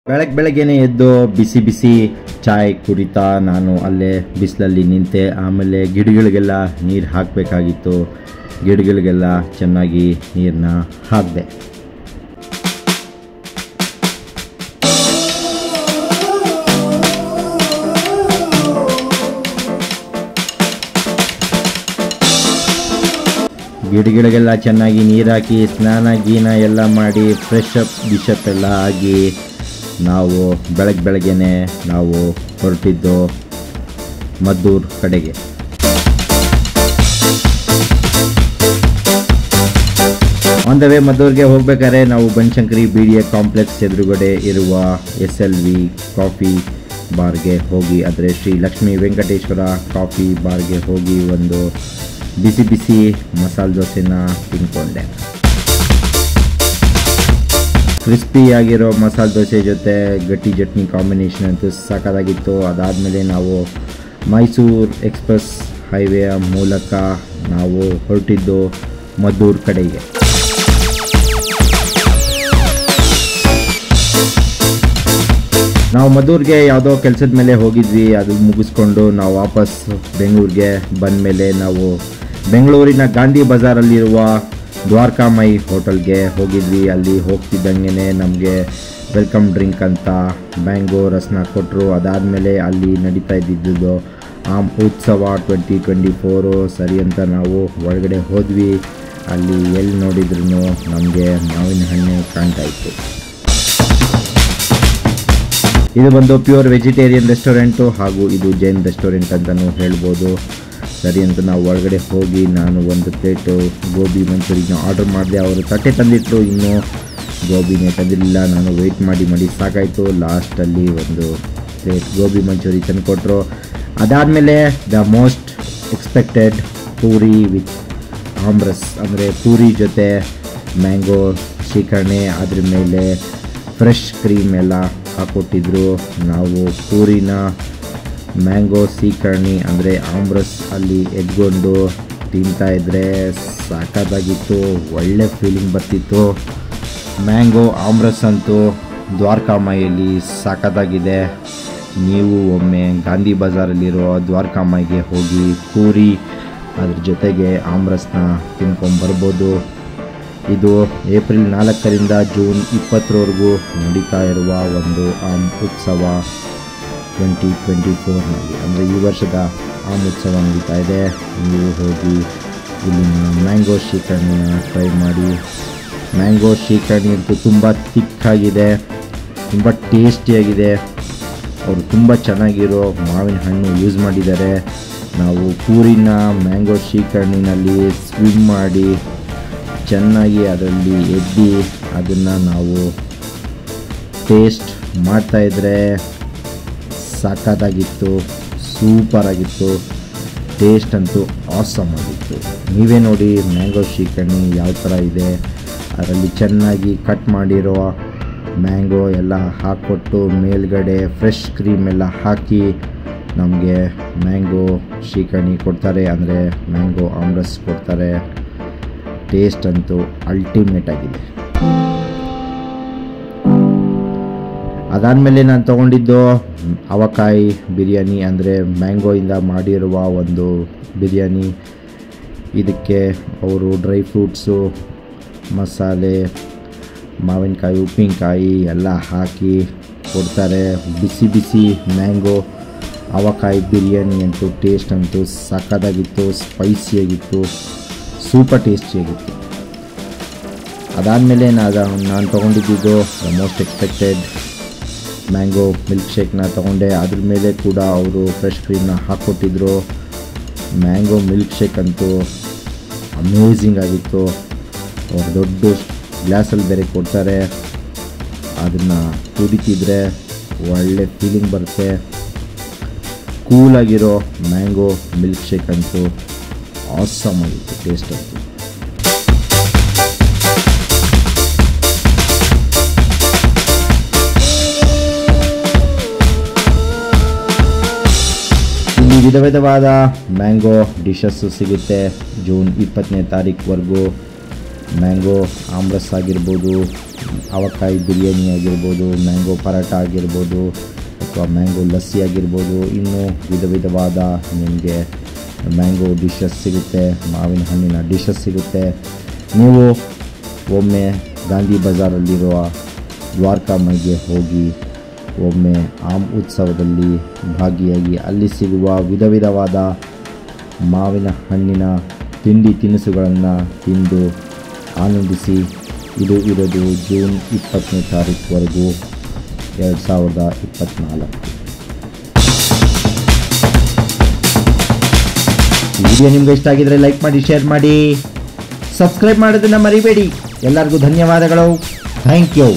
ಬೆಳಗ್ಗೆನೆ ಎದ್ದು ಬಿಸಿ ಬಿಸಿ ಚಾಯ್ ಕುಡಿತಾ ನಾನು ಅಲ್ಲೇ ಬಿಸಿಲಲ್ಲಿ ನಿಂತೆ. ಆಮೇಲೆ ಗಿಡಗಳಿಗೆಲ್ಲ ನೀರು ಹಾಕಬೇಕಾಗಿತ್ತು. ಗಿಡಗಳಿಗೆಲ್ಲ ಚೆನ್ನಾಗಿ ನೀರನ್ನ ಹಾಕಿದೆ. ಗಿಡಗಳಿಗೆಲ್ಲ ಚೆನ್ನಾಗಿ ನೀರು ಹಾಕಿ ಸ್ನಾನ ಗೀನ ಎಲ್ಲ ಮಾಡಿ ಫ್ರೆಶ್ ಅಪ್ ಡಿಶಪ್ ಎಲ್ಲ ಆಗಿ ನಾವು ಬೆಳಗ್ಗೆನೆ ನಾವು ಹೊರಟಿದ್ದು ಮದ್ದೂರು ಕಡೆಗೆ. ಆನ್ ದ ವೇ ಮದ್ದೂರಿಗೆ ಹೋಗ್ಬೇಕಾದ್ರೆ ನಾವು ಬನಶಂಕರಿ BDA ಕಾಂಪ್ಲೆಕ್ಸ್ ಎದುರುಗಡೆ ಇರುವ SLV ಕಾಫಿ ಬಾರ್ಗೆ ಹೋಗಿ, ಅಂದರೆ ಶ್ರೀ ಲಕ್ಷ್ಮೀ ವೆಂಕಟೇಶ್ವರ ಕಾಫಿ ಬಾರ್ಗೆ ಹೋಗಿ ಒಂದು ಬಿಸಿ ಬಿಸಿ ಮಸಾಲೆ ದೋಸೆನ ತಿನ್ಕೊಂಡೆ. ಕ್ರಿಸ್ಪಿಯಾಗಿರೋ ಮಸಾಲೆ ದೋಸೆ ಜೊತೆ ಗಟ್ಟಿ ಚಟ್ನಿ ಕಾಂಬಿನೇಷನ್ ಅಂತೂ ಸಾಕಾಗಿತ್ತು. ಅದಾದಮೇಲೆ ನಾವು ಮೈಸೂರು ಎಕ್ಸ್ಪ್ರೆಸ್ ಹೈವೇಯ ಮೂಲಕ ನಾವು ಹೊರಟಿದ್ದು ಮದ್ದೂರು ಕಡೆಗೆ. ನಾವು ಮದ್ದೂರಿಗೆ ಯಾವುದೋ ಕೆಲಸದ ಮೇಲೆ ಹೋಗಿದ್ವಿ. ಅದು ಮುಗಿಸ್ಕೊಂಡು ನಾವು ವಾಪಸ್ ಬೆಂಗಳೂರಿಗೆ ಬಂದ ಮೇಲೆ ನಾವು ಬೆಂಗಳೂರಿನ ಗಾಂಧಿ ಬಜಾರಲ್ಲಿರುವ ದ್ವಾರಕಾಮಾಯಿ ಹೋಟೆಲ್ಗೆ ಹೋಗಿದ್ವಿ. ಅಲ್ಲಿ ಹೋಗ್ತಿದ್ದಂಗೆ ನಮಗೆ ವೆಲ್ಕಮ್ ಡ್ರಿಂಕ್ ಅಂತ ಮ್ಯಾಂಗೋ ರಸನ ಕೊಟ್ಟರು. ಅದಾದಮೇಲೆ ಅಲ್ಲಿ ನಡೀತಾ ಇದ್ದಿದ್ದು ಆಮ್ ಉತ್ಸವ 2024 ಸರಿ ಅಂತ ನಾವು ಒಳಗಡೆ ಹೋದ್ವಿ. ಅಲ್ಲಿ ಎಲ್ಲಿ ನೋಡಿದ್ರೂ ನಮಗೆ ಮಾವಿನ ಹಣ್ಣು ಕಾಣ್ತಾ ಇತ್ತು. ಇದು ಬಂದು ಪ್ಯೂರ್ ವೆಜಿಟೇರಿಯನ್ ರೆಸ್ಟೋರೆಂಟು, ಹಾಗೂ ಇದು ಜೈನ್ ರೆಸ್ಟೋರೆಂಟ್ ಅಂತಲೂ ಹೇಳ್ಬೋದು. ಸರಿ ಅಂತ ನಾವು ಒಳಗಡೆ ಹೋಗಿ ನಾನು ಒಂದು ಪ್ಲೇಟು ಗೋಬಿ ಮಂಚೂರಿನ ಆರ್ಡರ್ ಮಾಡಿದೆ. ಅವರು ತಟ್ಟೆ ತಂದಿಟ್ಟರು, ಇನ್ನೂ ಗೋಬಿನೇ ತಂದಿರಲಿಲ್ಲ. ನಾನು ವೆಯ್ಟ್ ಮಾಡಿ ಸಾಕಾಯಿತು. ಲಾಸ್ಟಲ್ಲಿ ಒಂದು ಪ್ಲೇಟ್ ಗೋಬಿ ಮಂಚೂರಿ ತಂದು ಕೊಟ್ಟರು. ಅದಾದಮೇಲೆ the most expected puri with aamras, ಅಂದರೆ ಪೂರಿ ಜೊತೆ ಮ್ಯಾಂಗೋ ಶ್ರೀಕರಣೆ, ಅದ್ರ ಮೇಲೆ ಫ್ರೆಶ್ ಕ್ರೀಮ್ ಎಲ್ಲ ಹಾಕ್ಕೊಟ್ಟಿದ್ರು. ನಾವು ಪೂರಿನ ಮ್ಯಾಂಗೋ ಶ್ರೀಕರ್ಣಿ ಅಂದರೆ ಆಮ್ರಸ್ ಅಲ್ಲಿ ಎದ್ಕೊಂಡು ತಿಂತಾಯಿದ್ರೆ ಸಾಕಾಗಿತ್ತು. ಒಳ್ಳೆ ಫೀಲಿಂಗ್ ಬರ್ತಿತ್ತು. ಮ್ಯಾಂಗೋ ಆಮ್ರಸ್ ಅಂತೂ ದ್ವಾರಕಾಮಾಯಿಯಲ್ಲಿ ಸಾಕಾಗಿದೆ. ನೀವು ಒಮ್ಮೆ ಗಾಂಧಿ ಬಜಾರಲ್ಲಿರೋ ದ್ವಾರಕಾಮಾಯಿಗೆ ಹೋಗಿ ಪೂರಿ ಅದ್ರ ಜೊತೆಗೆ ಆಮ್ರಸ್ನ ತಿನ್ಕೊಂಬರ್ಬೋದು. ಇದು ಏಪ್ರಿಲ್ 4ರಿಂದ ಜೂನ್ 20ರವರೆಗೂ ನಡೀತಾ ಇರುವ ಒಂದು ಆಮ್ ಉತ್ಸವ 2024ನಲ್ಲಿ, ಅಂದರೆ ಈ ವರ್ಷದ ಆಮ್ ಉತ್ಸವ ನಡೀತಾ ಇದೆ. ನೀವು ಹೋಗಿ ಇಲ್ಲಿನ ಮ್ಯಾಂಗೋ ಶ್ರೀಕರ್ಣಿನ ಟ್ರೈ ಮಾಡಿ. ಮ್ಯಾಂಗೋ ಶ್ರೀಕರ್ಣಿ ಅಂತೂ ತುಂಬ ತಿಕ್ಕಾಗಿದೆ, ತುಂಬ ಟೇಸ್ಟಿಯಾಗಿದೆ. ಅವರು ತುಂಬ ಚೆನ್ನಾಗಿರೋ ಮಾವಿನ ಹಣ್ಣು ಯೂಸ್ ಮಾಡಿದ್ದಾರೆ. ನಾವು ಪೂರಿನ ಮ್ಯಾಂಗೋ ಶ್ರೀಕರ್ಣಿನಲ್ಲಿ ಸ್ವಿಮ್ ಮಾಡಿ ಚೆನ್ನಾಗಿ ಅದರಲ್ಲಿ ಎದ್ದು ಅದನ್ನು ನಾವು ಟೇಸ್ಟ್ ಮಾಡ್ತಾಯಿದ್ರೆ ಸಾಕಾಗಿತ್ತು. ಸೂಪರಾಗಿತ್ತು. ಟೇಸ್ಟ್ ಅಂತೂ ಆಸಮ್ ಆಗಿತ್ತು. ನೀವೇ ನೋಡಿ ಮ್ಯಾಂಗೋ ಶ್ರೀಕರ್ಣಿ ಯಾವ ಥರ ಇದೆ. ಅದರಲ್ಲಿ ಚೆನ್ನಾಗಿ ಕಟ್ ಮಾಡಿರೋ ಮ್ಯಾಂಗೋ ಎಲ್ಲ ಹಾಕ್ಕೊಟ್ಟು ಮೇಲ್ಗಡೆ ಫ್ರೆಶ್ ಕ್ರೀಮ್ ಎಲ್ಲ ಹಾಕಿ ನಮಗೆ ಮ್ಯಾಂಗೋ ಶ್ರೀಕರ್ಣಿ ಕೊಡ್ತಾರೆ, ಅಂದರೆ ಮ್ಯಾಂಗೋ ಆಮ್ರಸ್ ಕೊಡ್ತಾರೆ. ಟೇಸ್ಟ್ ಅಂತೂ ಅಲ್ಟಿಮೇಟ್ ಆಗಿದೆ. ಅದಾದಮೇಲೆ ನಾನು ತೊಗೊಂಡಿದ್ದು ಅವಕಾಯಿ ಬಿರಿಯಾನಿ, ಅಂದರೆ ಮ್ಯಾಂಗೋಯಿಂದ ಮಾಡಿರುವ ಒಂದು ಬಿರಿಯಾನಿ. ಇದಕ್ಕೆ ಅವರು ಡ್ರೈ ಫ್ರೂಟ್ಸು, ಮಸಾಲೆ, ಮಾವಿನಕಾಯಿ, ಉಪ್ಪಿನಕಾಯಿ ಎಲ್ಲ ಹಾಕಿ ಕೊಡ್ತಾರೆ. ಬಿಸಿ ಬಿಸಿ ಮ್ಯಾಂಗೋ ಅವಕಾಯಿ ಬಿರಿಯಾನಿ ಅಂತೂ ಟೇಸ್ಟ್ ಅಂತೂ ಸಕ್ಕತ್ತಾಗಿತ್ತು. ಸ್ಪೈಸಿಯಾಗಿತ್ತು, ಸೂಪರ್ ಟೇಸ್ಟಿಯಾಗಿತ್ತು. ಅದಾದಮೇಲೆ ನಾನು ತೊಗೊಂಡಿದ್ದು the most expected mango milk ಶೇಕ್ನ ತೊಗೊಂಡೆ. ಅದ್ರ ಮೇಲೆ ಕೂಡ ಅವರು ಫ್ರೆಶ್ ಕ್ರೀಮ್ನ ಹಾಕ್ಕೊಟ್ಟಿದ್ರು. ಮ್ಯಾಂಗೋ ಮಿಲ್ಕ್ ಶೇಕ್ ಅಂತೂ ಅಮೇಝಿಂಗ್ ಆಗಿತ್ತು. ಅವ್ರು ದೊಡ್ಡ ಗ್ಲಾಸಲ್ಲಿ ಬೇರೆ ಕೊಡ್ತಾರೆ. ಅದನ್ನು ಕುಡಿತಿದ್ರೆ ಒಳ್ಳೆ ಫೀಲಿಂಗ್ ಬರುತ್ತೆ. ಕೂಲಾಗಿರೋ ಮ್ಯಾಂಗೋ ಮಿಲ್ಕ್ ಶೇಕ್ ಅಂತೂ ಆಸಮ್ ಆಗಿತ್ತು ಟೇಸ್ಟ್ ಅಂತೂ. ಇಲ್ಲಿ ವಿಧ ವಿಧವಾದ ಮ್ಯಾಂಗೋ ಡಿಶಸ್ಸು ಸಿಗುತ್ತೆ. ಜೂನ್ 20ನೇ ತಾರೀಕುವರೆಗೂ ಮ್ಯಾಂಗೋ ಆಮ್ರಸ್ ಆಗಿರ್ಬೋದು, ಅವಕಾಯಿ ಬಿರಿಯಾನಿ ಆಗಿರ್ಬೋದು, ಮ್ಯಾಂಗೋ ಪರಾಟ ಆಗಿರ್ಬೋದು, ಅಥವಾ ಮ್ಯಾಂಗೋ ಲಸ್ಸಿ ಆಗಿರ್ಬೋದು, ಇನ್ನೂ ವಿಧವಾದ ನಿಮಗೆ ಮ್ಯಾಂಗೋ ಡಿಶಸ್ ಸಿಗುತ್ತೆ, ಮಾವಿನ ಹಣ್ಣಿನ ಡಿಶಸ್ ಸಿಗುತ್ತೆ. ನೀವು ಒಮ್ಮೆ ಗಾಂಧಿ ಬಜಾರಲ್ಲಿರುವ ದ್ವಾರಕಾಮೈಗೆ ಹೋಗಿ ಒಮ್ಮೆ ಆಮ್ ಉತ್ಸವದಲ್ಲಿ ಭಾಗಿಯಾಗಿ ಅಲ್ಲಿ ಸಿಗುವ ವಿಧವಾದ ಮಾವಿನ ಹಣ್ಣಿನ ತಿಂಡಿ ತಿನಿಸುಗಳನ್ನು ತಿಂದು ಆನಂದಿಸಿ. ಇದು ಇರೋದು ಜೂನ್ 20ನೇ ತಾರೀಕುವರೆಗೂ 2024. ಈ ವಿಡಿಯೋ ನಿಮ್ಗೆ ಇಷ್ಟ ಆಗಿದ್ರೆ ಲೈಕ್ ಮಾಡಿ, ಶೇರ್ ಮಾಡಿ, ಸಬ್ಸ್ಕ್ರೈಬ್ ಮಾಡೋದನ್ನು ಮರಿಬೇಡಿ. ಎಲ್ಲರಿಗೂ ಧನ್ಯವಾದಗಳು. Thank you.